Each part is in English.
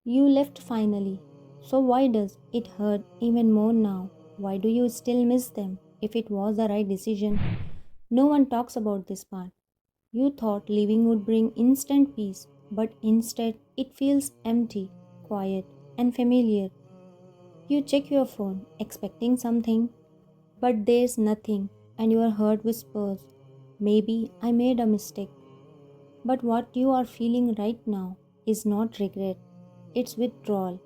You left finally. So why does it hurt even more now? Why do you still miss them if it was the right decision? No one talks about this part. You thought leaving would bring instant peace, but instead it feels empty, quiet, and familiar. You check your phone, expecting something, but there's nothing, and your heart whispers, maybe I made a mistake. But what you are feeling right now is not regret, it's withdrawal.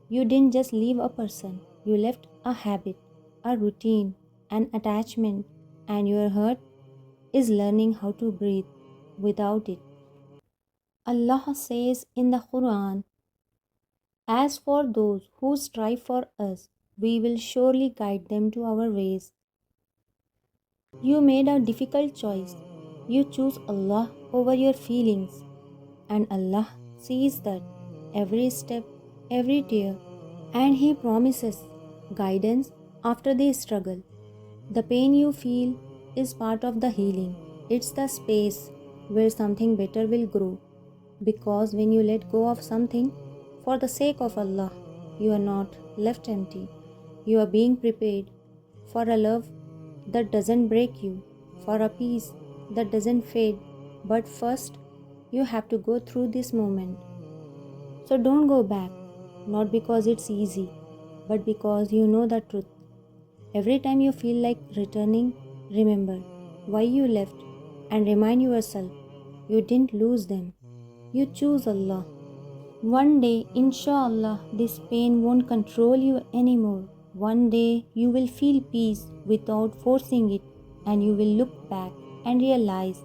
You didn't just leave a person, you left a habit, a routine, an attachment, and your heart is learning how to breathe without it. Allah says in the Quran, as for those who strive for us, we will surely guide them to our ways. You made a difficult choice. You choose Allah over your feelings, and Allah sees that every step, every tear, and He promises guidance after the struggle. The pain you feel is part of the healing. It's the space where something better will grow. Because when you let go of something for the sake of Allah, you are not left empty. You are being prepared for a love that doesn't break you, for a peace that doesn't fade. But first, you have to go through this moment. So don't go back, not because it's easy, but because you know the truth. Every time you feel like returning, remember why you left and remind yourself you didn't lose them. You choose Allah. One day, inshallah, this pain won't control you anymore. One day, you will feel peace without forcing it, and you will look back and realize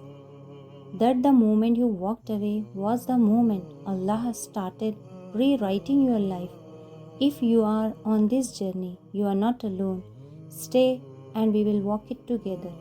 that the moment you walked away was the moment Allah has started rewriting your life. If you are on this journey, you are not alone. Stay and we will walk it together.